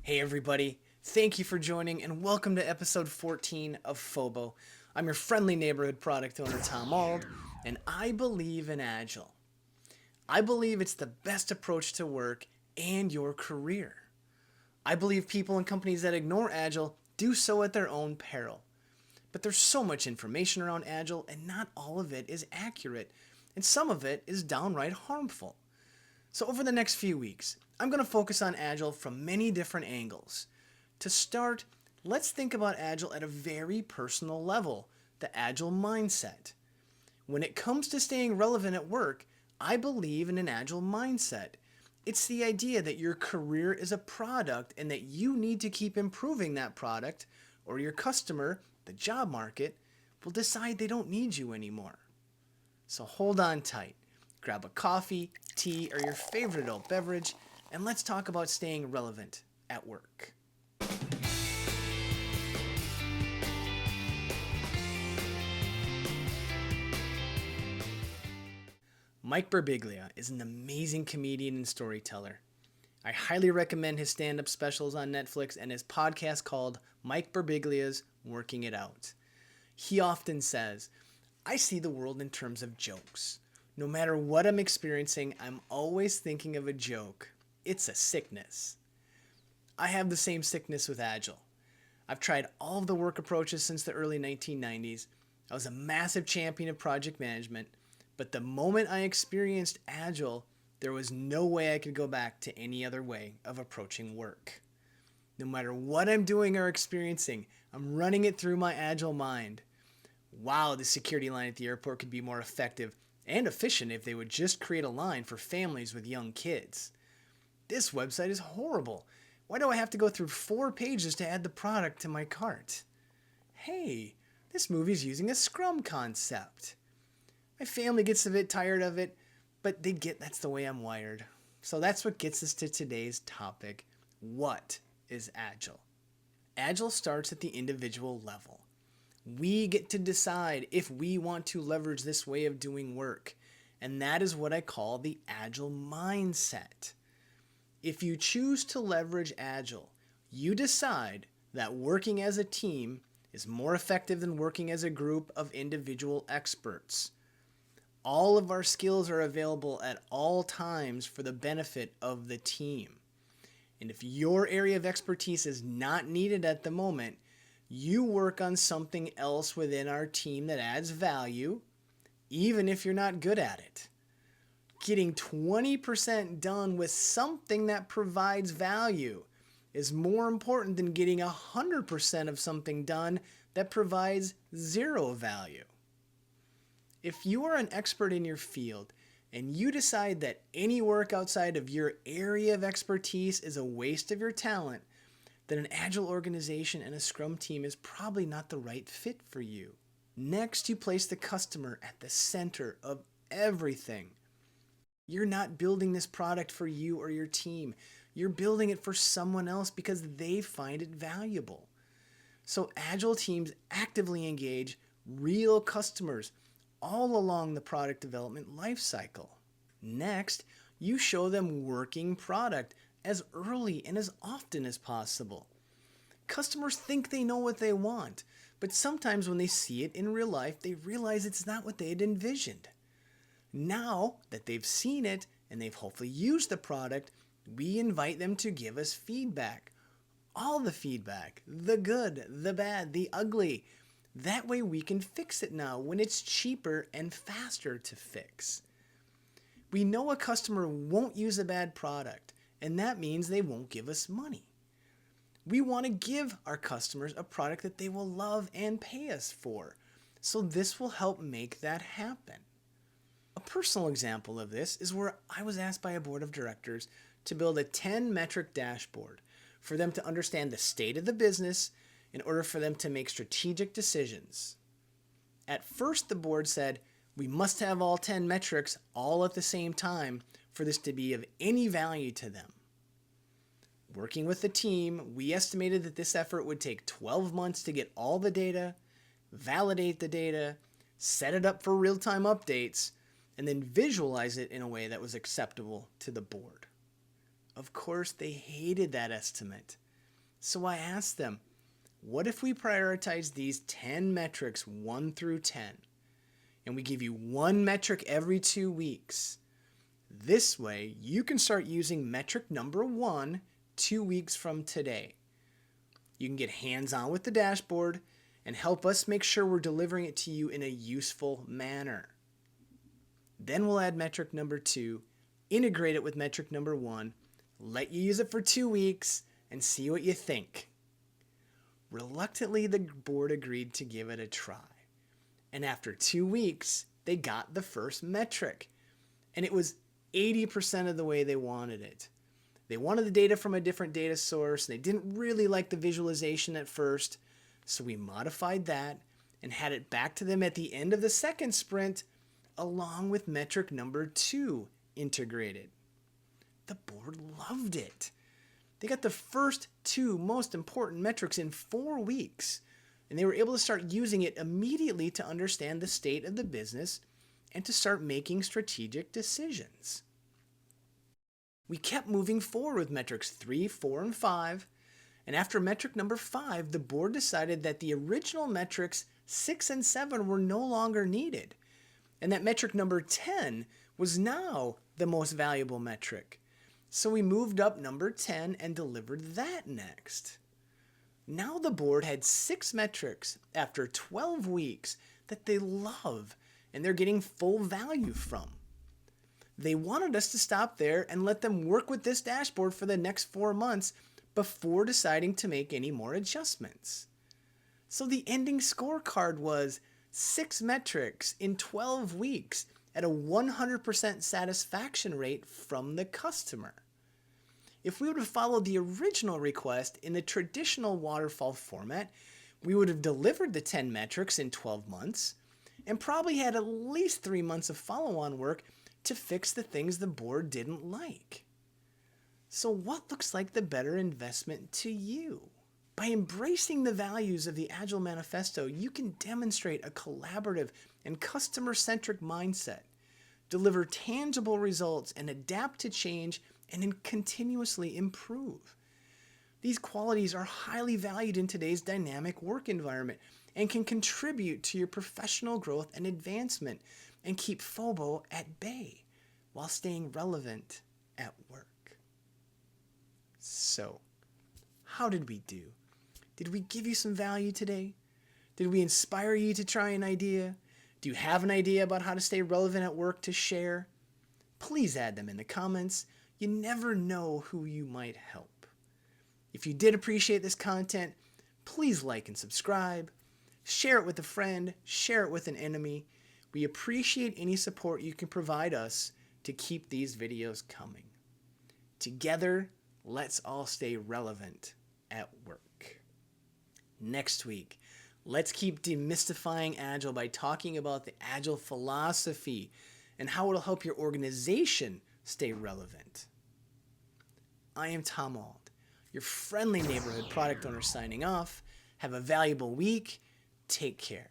Hey everybody, thank you for joining and welcome to episode 14 of FOBO. I'm your friendly neighborhood product owner Tom Ald, and I believe in Agile. I believe it's the best approach to work and your career. I believe people and companies that ignore Agile do so at their own peril. But there's so much information around Agile and not all of it is accurate, and some of it is downright harmful. So over the next few weeks, I'm going to focus on Agile from many different angles. To start, let's think about Agile at a very personal level, the Agile mindset. When it comes to staying relevant at work, I believe in an Agile mindset. It's the idea that your career is a product and that you need to keep improving that product, or your customer, the job market, will decide they don't need you anymore. So hold on tight. Grab a coffee, tea, or your favorite adult beverage, and let's talk about staying relevant at work. Mike Birbiglia is an amazing comedian and storyteller. I highly recommend his stand-up specials on Netflix and his podcast called Mike Birbiglia's Working It Out. He often says, I see the world in terms of jokes. No matter what I'm experiencing, I'm always thinking of a joke. It's a sickness. I have the same sickness with Agile. I've tried all of the work approaches since the early 1990s. I was a massive champion of project management, but the moment I experienced Agile, there was no way I could go back to any other way of approaching work. No matter what I'm doing or experiencing, I'm running it through my Agile mind. Wow, the security line at the airport could be more effective and efficient if they would just create a line for families with young kids. This website is horrible. Why do I have to go through 4 pages to add the product to my cart? Hey, this movie's using a Scrum concept. My family gets a bit tired of it, but they get that's the way I'm wired. So that's what gets us to today's topic. What is Agile? Agile starts at the individual level. We get to decide if we want to leverage this way of doing work, and that is what I call the Agile mindset. If you choose to leverage Agile, you decide that working as a team is more effective than working as a group of individual experts. All of our skills are available at all times for the benefit of the team. And if your area of expertise is not needed at the moment, you work on something else within our team that adds value, even if you're not good at it. Getting 20% done with something that provides value is more important than getting 100% of something done that provides zero value. If you are an expert in your field and you decide that any work outside of your area of expertise is a waste of your talent, then an Agile organization and a Scrum team is probably not the right fit for you. Next, you place the customer at the center of everything. You're not building this product for you or your team. You're building it for someone else because they find it valuable. So Agile teams actively engage real customers all along the product development lifecycle. Next, you show them working product as early and as often as possible. Customers think they know what they want, but sometimes when they see it in real life, they realize it's not what they had envisioned. Now that they've seen it and they've hopefully used the product, we invite them to give us feedback. All the feedback, the good, the bad, the ugly. That way we can fix it now when it's cheaper and faster to fix. We know a customer won't use a bad product, and that means they won't give us money. We want to give our customers a product that they will love and pay us for, so this will help make that happen. A personal example of this is where I was asked by a board of directors to build a 10-metric dashboard for them to understand the state of the business in order for them to make strategic decisions. At first, the board said, we must have all 10 metrics all at the same time for this to be of any value to them. Working with the team, we estimated that this effort would take 12 months to get all the data, validate the data, set it up for real-time updates, and then visualize it in a way that was acceptable to the board. Of course, they hated that estimate. So I asked them, what if we prioritize these 10 metrics 1 through 10, and we give you one metric every 2 weeks? This way, you can start using metric number 1 2 weeks from today. You can get hands-on with the dashboard and help us make sure we're delivering it to you in a useful manner. Then we'll add metric number 2, integrate it with metric number 1, let you use it for 2 weeks, and see what you think. Reluctantly, the board agreed to give it a try. And after 2 weeks, they got the first metric. And it was 80% of the way they wanted it. They wanted the data from a different data source. They didn't really like the visualization at first. So we modified that and had it back to them at the end of the second sprint, along with metric number 2 integrated. The board loved it. They got the first 2 most important metrics in 4 weeks, and they were able to start using it immediately to understand the state of the business and to start making strategic decisions. We kept moving forward with metrics 3, 4, and 5, and after metric number 5, the board decided that the original metrics 6 and 7 were no longer needed, and that metric number 10 was now the most valuable metric. So we moved up number 10 and delivered that next. Now the board had 6 metrics after 12 weeks that they love and they're getting full value from. They wanted us to stop there and let them work with this dashboard for the next 4 months before deciding to make any more adjustments. So the ending scorecard was 6 metrics in 12 weeks at a 100% satisfaction rate from the customer. If we would have followed the original request in the traditional waterfall format, we would have delivered the 10 metrics in 12 months and probably had at least 3 months of follow-on work to fix the things the board didn't like. So what looks like the better investment to you? By embracing the values of the Agile Manifesto, you can demonstrate a collaborative and customer-centric mindset, deliver tangible results, and adapt to change and continuously improve. These qualities are highly valued in today's dynamic work environment and can contribute to your professional growth and advancement and keep FOBO at bay while staying relevant at work. So, how did we do? Did we give you some value today? Did we inspire you to try an idea? Do you have an idea about how to stay relevant at work to share? Please add them in the comments. You never know who you might help. If you did appreciate this content, please like and subscribe. Share it with a friend. Share it with an enemy. We appreciate any support you can provide us to keep these videos coming. Together, let's all stay relevant at work. Next week, let's keep demystifying Agile by talking about the Agile philosophy and how it'll help your organization stay relevant. I am Tom Auld, your friendly neighborhood product owner signing off. Have a valuable week. Take care.